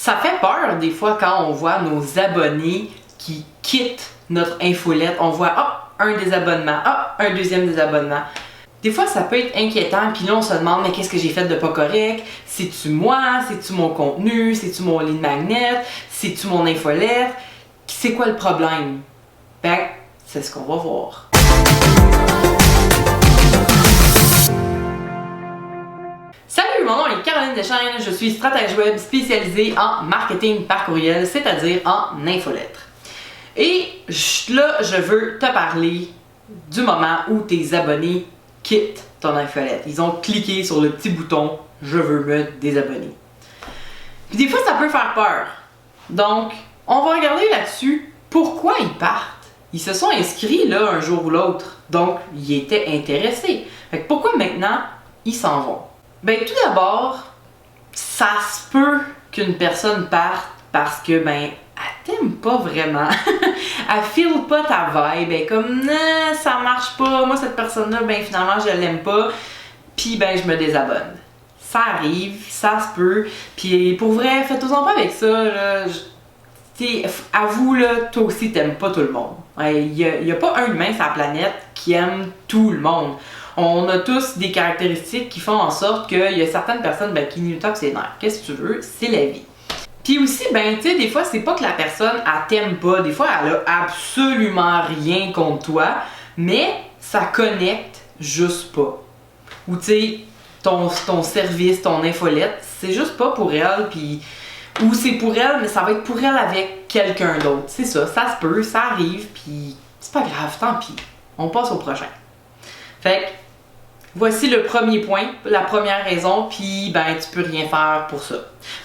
Ça fait peur des fois quand on voit nos abonnés qui quittent notre infolette. On voit, un désabonnement, un deuxième désabonnement. Des fois, ça peut être inquiétant, puis là, on se demande, mais qu'est-ce que j'ai fait de pas correct? C'est-tu moi? C'est-tu mon contenu? C'est-tu mon lead magnet? C'est-tu mon infolette? C'est quoi le problème? Ben, c'est ce qu'on va voir. Salut, mon nom est Caroline Deschaines, je suis stratège web spécialisée en marketing par courriel, c'est-à-dire en infolettre. Et là, je veux te parler du moment où tes abonnés quittent ton infolette. Ils ont cliqué sur le petit bouton « Je veux me désabonner ». Puis des fois, ça peut faire peur. Donc, on va regarder là-dessus pourquoi ils partent. Ils se sont inscrits là un jour ou l'autre, donc ils étaient intéressés. Fait que pourquoi maintenant ils s'en vont? Ben tout d'abord, ça se peut qu'une personne parte parce que elle t'aime pas vraiment. Elle file pas ta vibe, elle est comme non, ça marche pas, moi cette personne-là, finalement je l'aime pas, puis je me désabonne. Ça arrive, ça se peut, puis pour vrai, faites-en pas avec ça, là. Avoue, là, toi aussi t'aimes pas tout le monde. Il y a pas un humain sur la planète qui aime tout le monde. On a tous des caractéristiques qui font en sorte qu'il y a certaines personnes qui nous tapent ses nerfs. Qu'est-ce que tu veux? C'est la vie. Puis aussi, des fois, c'est pas que la personne, elle t'aime pas. Des fois, elle a absolument rien contre toi, mais ça connecte juste pas. Ou tu sais, ton service, ton infolette, c'est juste pas pour elle, puis... Ou c'est pour elle, mais ça va être pour elle avec quelqu'un d'autre. C'est ça, ça se peut, ça arrive, puis c'est pas grave, tant pis. On passe au prochain. Fait que, voici le premier point, la première raison, puis tu peux rien faire pour ça.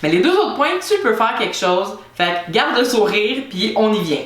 Mais les deux autres points, tu peux faire quelque chose, fait que garde le sourire, puis on y vient.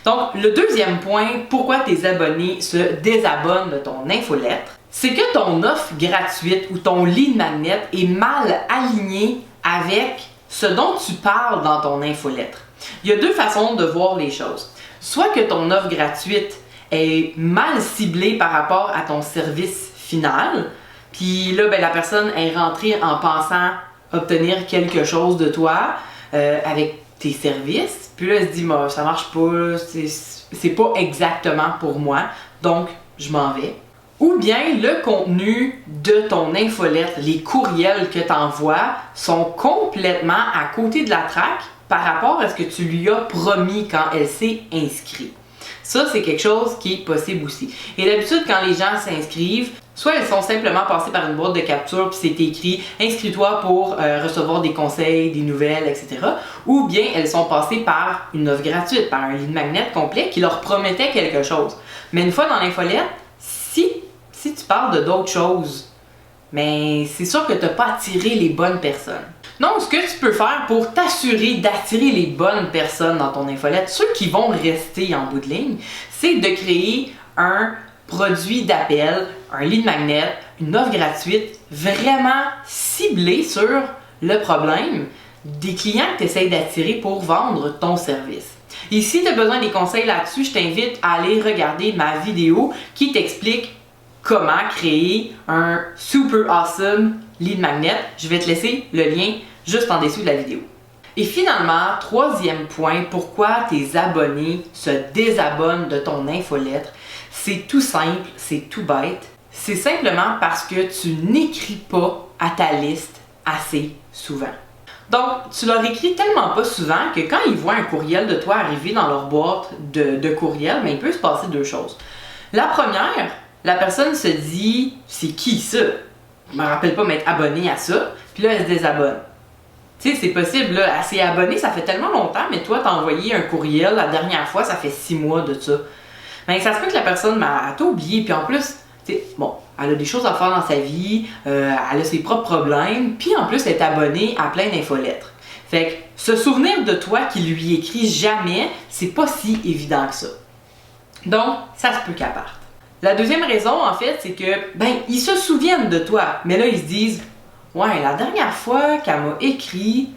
Donc, le deuxième point, pourquoi tes abonnés se désabonnent de ton infolettre, c'est que ton offre gratuite ou ton lead magnet est mal aligné avec ce dont tu parles dans ton infolettre. Il y a deux façons de voir les choses. Soit que ton offre gratuite est mal ciblée par rapport à ton service final, puis là, la personne est rentrée en pensant obtenir quelque chose de toi avec tes services, puis là, elle se dit, ça marche pas, c'est pas exactement pour moi, donc je m'en vais. Ou bien le contenu de ton infolette, les courriels que tu envoies sont complètement à côté de la traque par rapport à ce que tu lui as promis quand elle s'est inscrite. Ça, c'est quelque chose qui est possible aussi. Et d'habitude, quand les gens s'inscrivent, soit elles sont simplement passées par une boîte de capture puis c'est écrit « Inscris-toi pour recevoir des conseils, des nouvelles, etc. » ou bien elles sont passées par une offre gratuite, par un lead magnet complet qui leur promettait quelque chose. Mais une fois dans l'infolette, si tu parles de d'autres choses, mais c'est sûr que tu n'as pas attiré les bonnes personnes. Donc, ce que tu peux faire pour t'assurer d'attirer les bonnes personnes dans ton infolette, ceux qui vont rester en bout de ligne, c'est de créer un produit d'appel, un lead magnet, une offre gratuite vraiment ciblée sur le problème des clients que tu essaies d'attirer pour vendre ton service. Et si tu as besoin des conseils là-dessus, je t'invite à aller regarder ma vidéo qui t'explique comment créer un super awesome lead magnet. Je vais te laisser le lien juste en dessous de la vidéo. Et finalement, troisième point, pourquoi tes abonnés se désabonnent de ton infolettre, c'est tout simple, c'est tout bête. C'est simplement parce que tu n'écris pas à ta liste assez souvent. Donc, tu leur écris tellement pas souvent que quand ils voient un courriel de toi arriver dans leur boîte de courriel, il peut se passer deux choses. La première, la personne se dit « C'est qui ça? Je me rappelle pas m'être abonné à ça. » Puis là, elle se désabonne. Tu sais, c'est possible, là, elle s'est abonnée, ça fait tellement longtemps, mais toi, t'as envoyé un courriel la dernière fois, ça fait 6 mois de ça. Ça se peut que la personne m'a oublié, puis en plus, tu sais, elle a des choses à faire dans sa vie, elle a ses propres problèmes, puis en plus, elle est abonnée à plein d'infolettres. Fait que se souvenir de toi qui lui écrit jamais, c'est pas si évident que ça. Donc, ça se peut qu'elle parte. La deuxième raison, en fait, c'est que, ils se souviennent de toi, mais là, ils se disent « Ouais, la dernière fois qu'elle m'a écrit,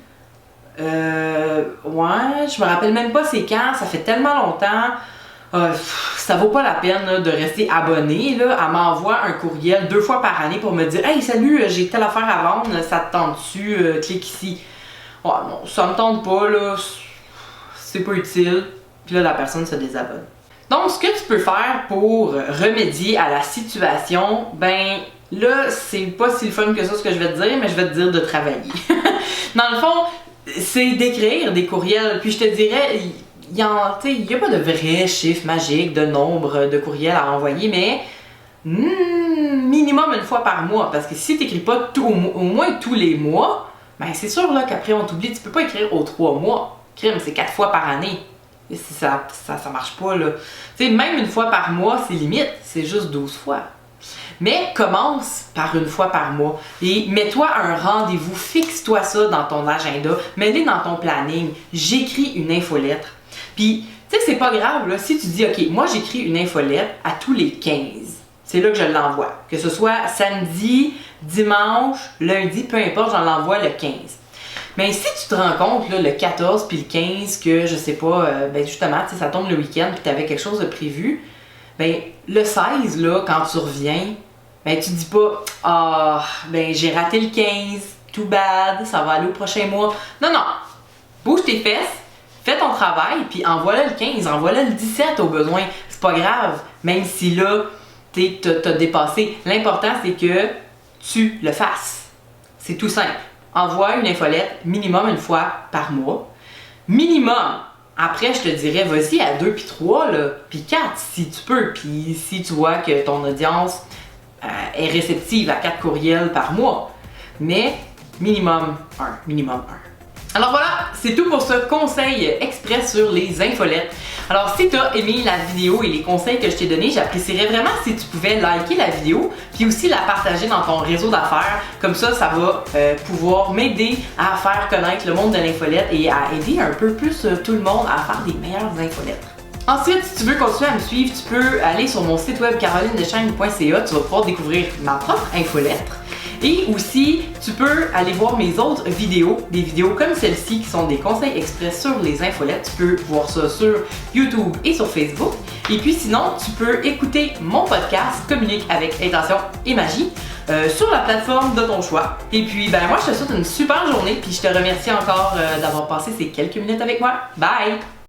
je me rappelle même pas c'est quand, ça fait tellement longtemps, ça vaut pas la peine là, de rester abonné. Là. Elle m'envoie un courriel 2 fois par année pour me dire « Hey, salut, j'ai telle affaire à vendre, ça te tente-tu, clique ici. » Ouais, non, ça me tente pas, là, c'est pas utile. Puis là, la personne se désabonne. Donc, ce que tu peux faire pour remédier à la situation, ben là, c'est pas si le fun que ça ce que je vais te dire, mais je vais te dire de travailler. Dans le fond, c'est d'écrire des courriels. Puis je te dirais, il y a pas de vrai chiffre magique, de nombre de courriels à envoyer, mais minimum une fois par mois. Parce que si tu n'écris pas au moins tous les mois, ben c'est sûr là, qu'après on t'oublie. Tu peux pas écrire aux 3 mois. Crime, c'est 4 fois par année. Et ça marche pas là. Tu sais, même une fois par mois, c'est limite. C'est juste 12 fois. Mais commence par une fois par mois et mets-toi un rendez-vous, fixe-toi ça dans ton agenda, mets-le dans ton planning. J'écris une infolettre. Puis, tu sais, c'est pas grave là, si tu dis, OK, moi j'écris une infolettre à tous les 15. C'est là que je l'envoie. Que ce soit samedi, dimanche, lundi, peu importe, j'en l'envoie le 15. Mais si tu te rends compte, là, le 14 puis le 15, que je sais pas, ben justement, ça tombe le week-end puis tu avais quelque chose de prévu, ben le 16, là, quand tu reviens, ben tu te dis pas, ah, ben j'ai raté le 15, too bad, ça va aller au prochain mois. Non, non, bouge tes fesses, fais ton travail, puis envoie-le le 15, envoie-le le 17 au besoin. C'est pas grave, même si là, t'as dépassé. L'important, c'est que tu le fasses. C'est tout simple. Envoie une infolette minimum une fois par mois. Minimum. Après, je te dirais, vas-y à 2 puis 3, là, puis 4 si tu peux. Puis si tu vois que ton audience est réceptive à 4 courriels par mois. Mais minimum 1. Minimum 1. Alors voilà, c'est tout pour ce conseil express sur les infolettes. Alors si tu as aimé la vidéo et les conseils que je t'ai donnés, j'apprécierais vraiment si tu pouvais liker la vidéo puis aussi la partager dans ton réseau d'affaires. Comme ça va pouvoir m'aider à faire connaître le monde de l'infolette et à aider un peu plus tout le monde à faire des meilleures infolettes. Ensuite, si tu veux continuer à me suivre, tu peux aller sur mon site web carolinedeschaines.ca. Tu vas pouvoir découvrir ma propre infolettre. Et aussi, tu peux aller voir mes autres vidéos, des vidéos comme celle-ci qui sont des conseils express sur les infolettes. Tu peux voir ça sur YouTube et sur Facebook. Et puis sinon, tu peux écouter mon podcast Communique avec intention et magie sur la plateforme de ton choix. Et puis, ben moi, je te souhaite une super journée puis je te remercie encore d'avoir passé ces quelques minutes avec moi. Bye!